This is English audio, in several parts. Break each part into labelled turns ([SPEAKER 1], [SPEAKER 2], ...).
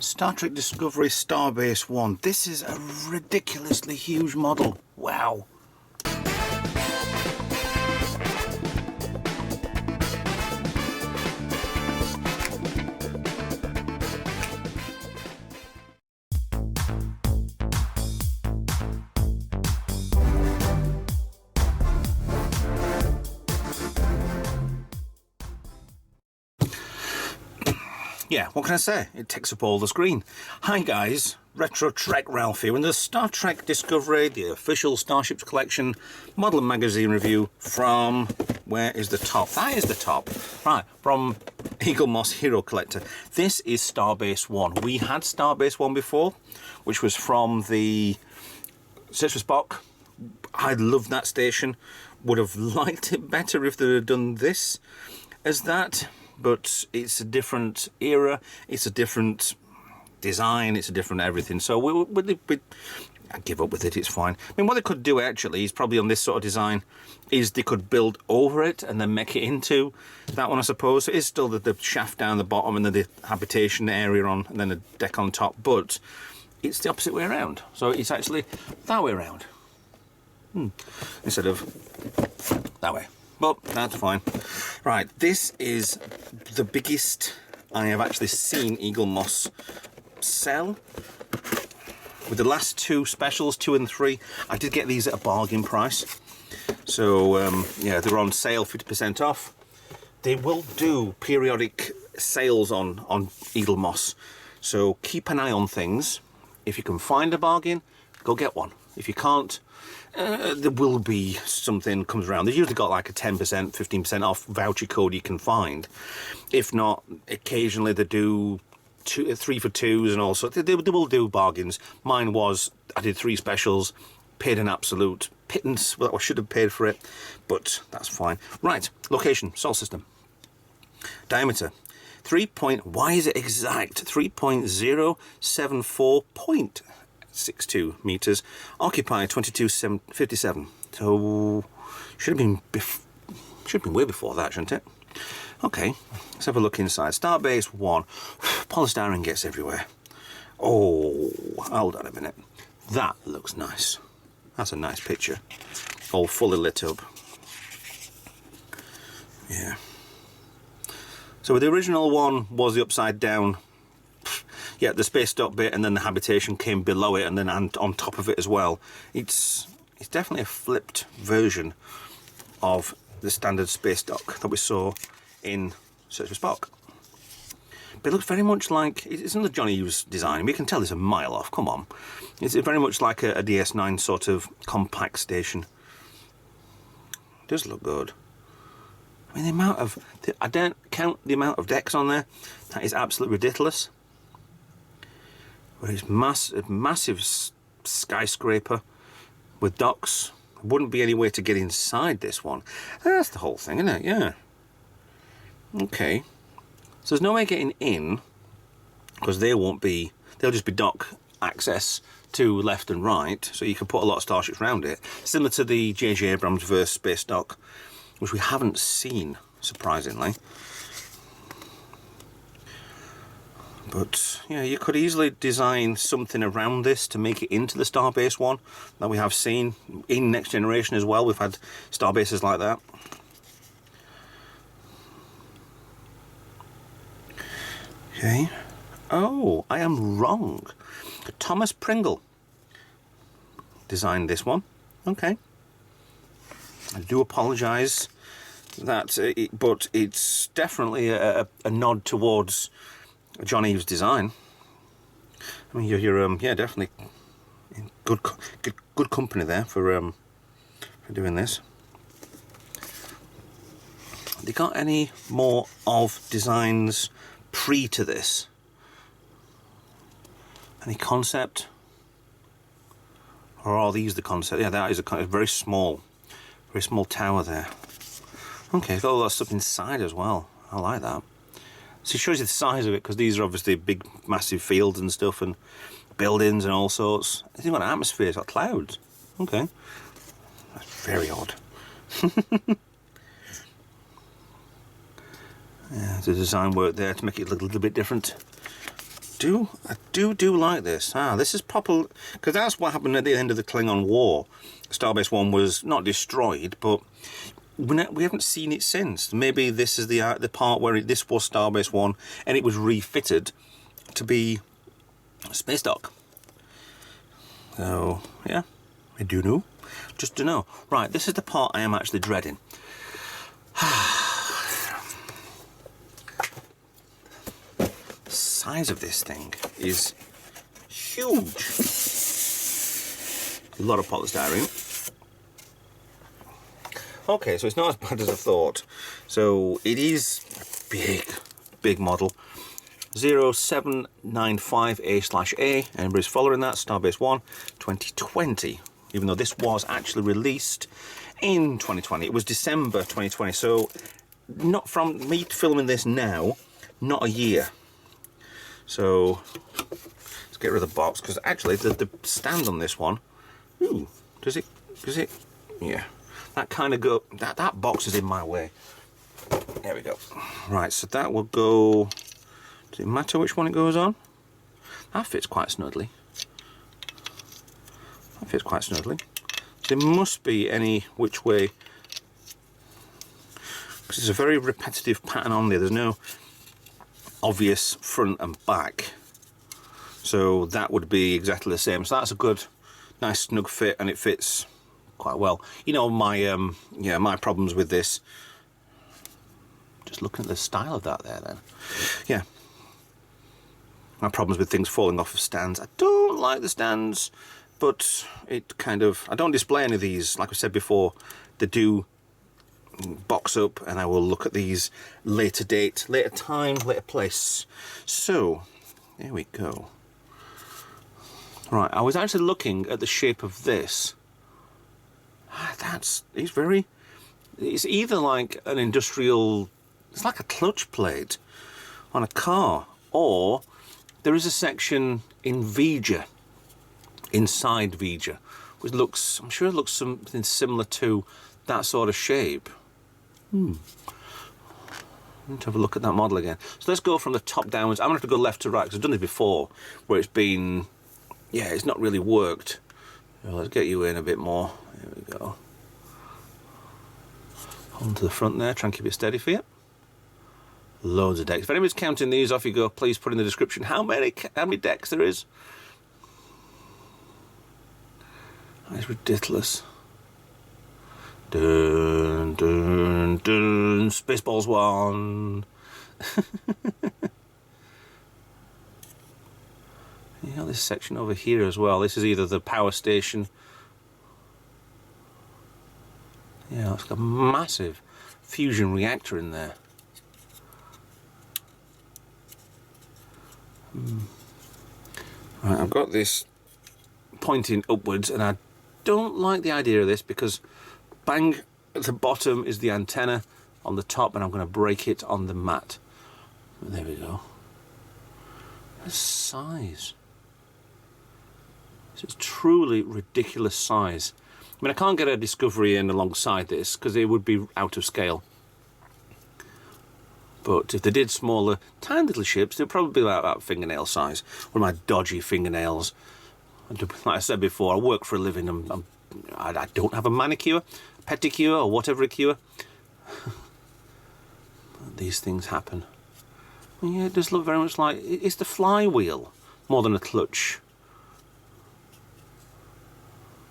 [SPEAKER 1] Star Trek Discovery Starbase 1. This is a ridiculously huge model. Wow. Yeah, what can I say? It takes up all the screen. Hi guys, Retro Trek Ralph here, and the Star Trek Discovery, the official Starships collection, model and magazine review from, where is the top? That is the top. Right, from Eaglemoss Hero Collector. This is Starbase 1. We had Starbase 1 before, which was from the Search for Spock. I loved that station. Would have liked it better if they had done this as that. But it's a different era, it's a different design, it's a different everything. So I give up with it, it's fine. I mean, what they could do actually is probably on this sort of design is they could build over it and then make it into that one, I suppose. It is still the shaft down the bottom and then the habitation area on and then the deck on top, but it's the opposite way around. So it's actually that way around instead of that way. But that's fine. Right, this is the biggest I have actually seen Eaglemoss sell. With the last two specials, 2 and 3, I did get these at a bargain price. So yeah, they're on sale, 50% off. They will do periodic sales on Eaglemoss. So keep an eye on things. If you can find a bargain, go get one. If you can't, there will be something comes around. They've usually got like a 10%, 15% off voucher code you can find. If not, occasionally they do 3 for 2s and also they will do bargains. Mine was, I did 3 specials, paid an absolute pittance. Well, I should have paid for it, but that's fine. Right, location, solar system. Diameter, why is it exact? 3.074.62 meters. Occupy 2257. So should have been way before that, shouldn't it? Okay, let's have a look inside. Starbase 1. Polystyrene gets everywhere. Oh, hold on a minute. That looks nice. That's a nice picture. All fully lit up. Yeah. So the original one was the upside down. Yeah, the space dock bit, and then the habitation came below it, and then on top of it as well. It's definitely a flipped version of the standard space dock that we saw in Search for Spock. But it looks very much like, it's another Johnny Hughes design. We can tell it's a mile off, come on. It's very much like a DS9 sort of compact station. It does look good. I mean, the amount of, I don't count the amount of decks on there. That is absolutely ridiculous. But it's massive skyscraper with docks. There wouldn't be any way to get inside this one. That's the whole thing, isn't it? Yeah. Okay. So there's no way getting in, because they'll just be dock access to left and right, so you can put a lot of starships around it. Similar to the J.J. Abrams verse space dock, which we haven't seen, surprisingly. But yeah, you could easily design something around this to make it into the Starbase one that we have seen in Next Generation as well. We've had Starbases like that. Okay. Oh, I am wrong. Thomas Pringle designed this one. Okay. I do apologise that, but it's definitely a nod towards John Eves' design. I mean, you're yeah, definitely in good company there for doing this. Have they got any more of designs pre to this? Any concept? Or are these the concept? Yeah, that is a very small tower there. Okay, it's got a lot of stuff inside as well. I like that. So it shows you the size of it, because these are obviously big, massive fields and stuff, and buildings and all sorts. It's even got an atmosphere, it's got clouds. Okay. That's very odd. Yeah, the design work there to make it look a little bit different do like this. This is proper, because that's what happened at the end of the Klingon War. Starbase 1 was not destroyed, but we haven't seen it since. Maybe this is the part where this was Starbase 1 and it was refitted to be a space dock. So yeah, I do know. Just to know. Right, this is the part I am actually dreading. The size of this thing is huge. A lot of polystyrene. Okay, so it's not as bad as I thought. So it is a big model. 0795A/A. Anybody's following that? Starbase 1, 2020. Even though this was actually released in 2020. It was December 2020. So not from me filming this now, not a year. So let's get rid of the box, because actually the stand on this one, ooh, does it, yeah, that kind of go, that box is in my way. There we go. Right, so that will go, does it matter which one it goes on? That fits quite snugly. That fits quite snugly. There must be any which way, because it's a very repetitive pattern on there. There's no obvious front and back, so that would be exactly the same. So that's a good, nice snug fit, and it fits quite well. You know, my my problems with this. Just looking at the style of that there, then, yeah. My problems with things falling off of stands. I don't like the stands. But it kind of, I don't display any of these. Like I said before, they do box up, and I will look at these later date, later time, later place. So, there we go. Right, I was actually looking at the shape of this. It's either like an industrial, it's like a clutch plate on a car, or there is a section in Vija, inside Vija, which looks, I'm sure it looks something similar to that sort of shape. I need to have a look at that model again. So let's go from the top downwards. I'm going to have to go left to right, because I've done this before, where it's been, yeah, it's not really worked. So let's get you in a bit more. There we go. Hold to the front there, try and keep it steady for you. Loads of decks. If anybody's counting these off you go, please put in the description how many decks there is. It's ridiculous. Dun dun dun. Spaceballs 1. You got this section over here as well. This is either the power station. Yeah, it's got a massive fusion reactor in there. Right, I've got this pointing upwards, and I don't like the idea of this, because bang at the bottom is the antenna on the top, and I'm going to break it on the mat. There we go. The size. It's truly ridiculous size. I mean, I can't get a Discovery in alongside this, because it would be out of scale. But if they did smaller, tiny little ships, they'd probably be about fingernail size. One of my dodgy fingernails. Like I said before, I work for a living. I don't have a manicure, pedicure, or whatever a cure. These things happen. And yeah, it does look very much like it's the flywheel more than a clutch.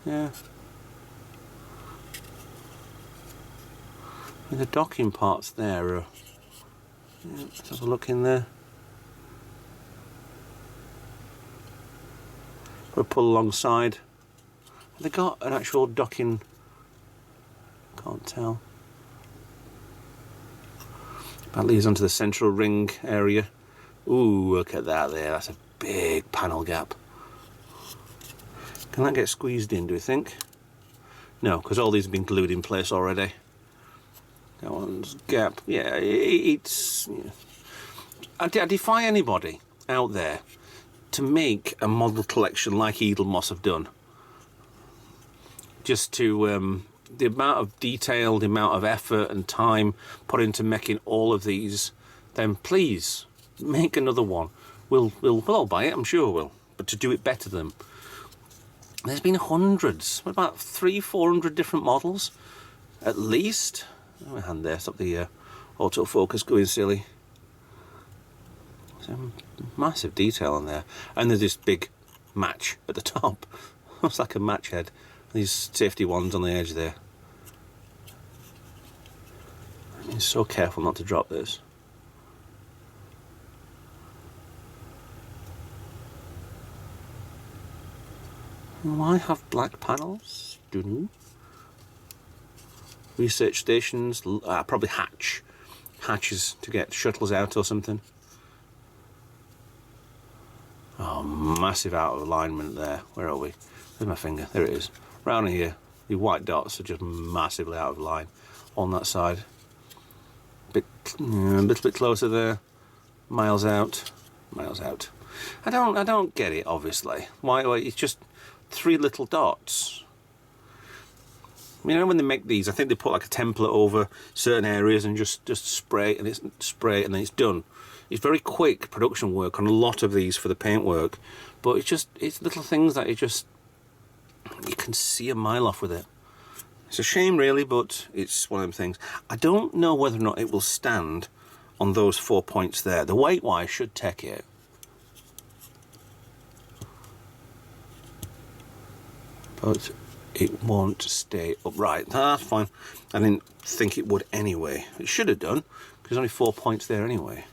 [SPEAKER 1] Yeah. And the docking parts there are. Yeah, let's have a look in there. We'll pull alongside. Have they got an actual docking? Can't tell. That leads onto the central ring area. Ooh, look at that there. That's a big panel gap. Can that get squeezed in, do you think? No, because all these have been glued in place already. That one's gap. Yeah, it's... Yeah. I defy anybody out there to make a model collection like Eaglemoss have done. Just to... the amount of detail, the amount of effort and time put into making all of these, then please make another one. we'll all buy it, I'm sure we'll. But to do it better than them, there's been hundreds, what about 300-400 different models, at least. Oh, my hand there, stop the autofocus going silly. Some massive detail on there, and there's this big match at the top. Looks like a match head. These safety ones on the edge there. I'm so careful not to drop this. Why have black panels? Don't. Research stations, probably hatches to get shuttles out or something. Oh, massive out of alignment there. Where are we? Where's my finger? There it is. Round here, the white dots are just massively out of line on that side. A little bit closer there. Miles out. Miles out. I don't get it. Obviously, why? It's just 3 little dots. You know, when they make these, I think they put like a template over certain areas and just spray and then it's done. It's very quick production work on a lot of these for the paintwork, but it's little things that you can see a mile off with it. It's a shame really, but it's one of them things. I don't know whether or not it will stand on those 4 points there. The weight wise should take it. But it won't stay upright. That's fine. I didn't think it would anyway. It should have done, because there's only 4 points there anyway.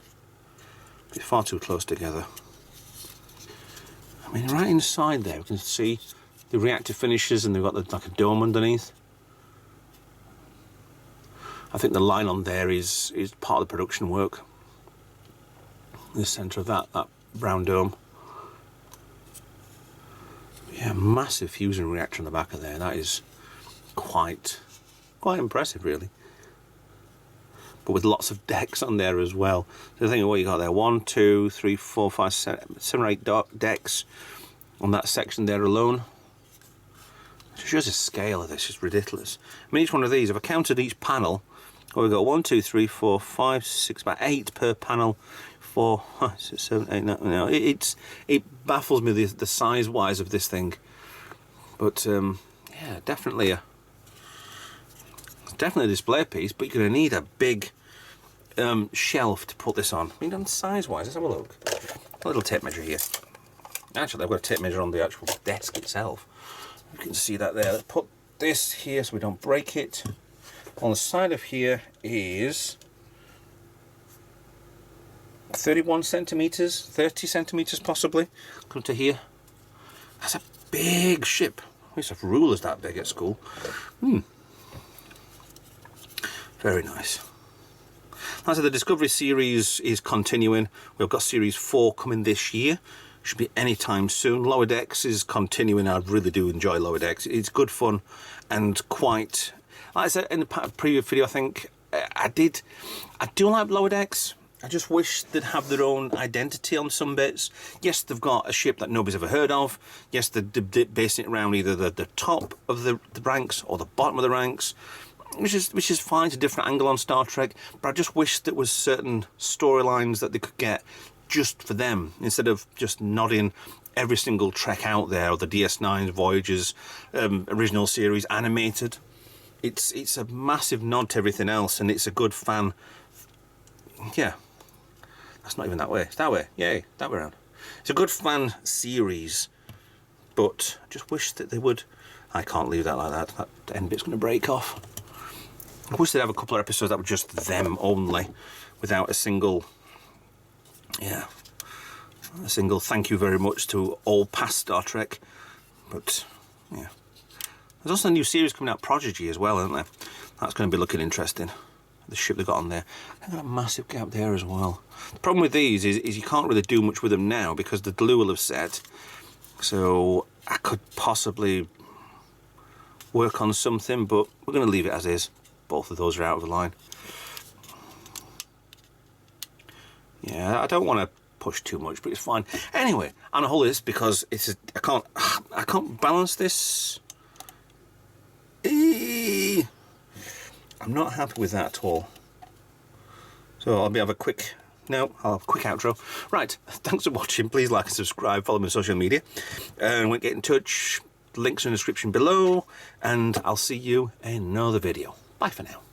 [SPEAKER 1] It's far too close together. I mean, right inside there, we can see the reactive finishes, and they've got like a dome underneath. I think the line on there is part of the production work. In the centre of that brown dome. Yeah, massive fusion reactor on the back of there. That is quite impressive, really. But with lots of decks on there as well. So think of what you got there: 1, 2, 3, 4, 5, 7 or 8 decks on that section there alone. It shows the scale of this. It's ridiculous. I mean, each one of these, if I counted each panel, we've got 1, 2, 3, 4, 5, 6, about 8 per panel. 4, 5, 6, 7, 8, 9. No, it baffles me the size wise of this thing. But yeah, definitely a display piece. But you're going to need a big shelf to put this on. I mean, size wise, let's have a look. A little tape measure here. Actually, I've got a tape measure on the actual desk itself. You can see that there. Let's put this here so we don't break it. On the side of here is 31 centimeters, 30 centimeters possibly. Come to here. That's a big ship. We used to have rulers that big at school. Very nice. As the Discovery series is continuing, we've got series 4 coming this year. Should be any time soon. Lower Decks is continuing. I really do enjoy Lower Decks. It's good fun and quite, like I said in the previous video, I think I do like Lower Decks. I just wish they'd have their own identity on some bits. Yes, they've got a ship that nobody's ever heard of. Yes, they're basing it around either the top of the ranks or the bottom of the ranks, which is fine. It's a different angle on Star Trek. But I just wish there was certain storylines that they could get just for them, instead of just nodding every single Trek out there, or the DS9's Voyagers original series animated. It's a massive nod to everything else, and it's a good fan. Yeah, that's not even that way. It's that way. Yay, that way around. It's a good fan series, but I just wish that they would. I can't leave that like that. That end bit's going to break off. I wish they'd have a couple of episodes that were just them only, without a single. Yeah, a single thank you very much to all past Star Trek. But yeah, there's also a new series coming out, Prodigy, as well, isn't there? That's going to be looking interesting. The ship they got on there, they've got a massive gap there as well. The problem with these is you can't really do much with them now because the glue will have set. So I could possibly work on something, but we're going to leave it as is. Both of those are out of the line. Yeah, I don't want to push too much, but it's fine. Anyway, I'm gonna hold this because I can't balance this. I'm not happy with that at all. So I'll have a quick No, I'll have a quick outro. Right, thanks for watching. Please like and subscribe, follow me on social media, and get in touch. Links in the description below, and I'll see you in another video. Bye for now.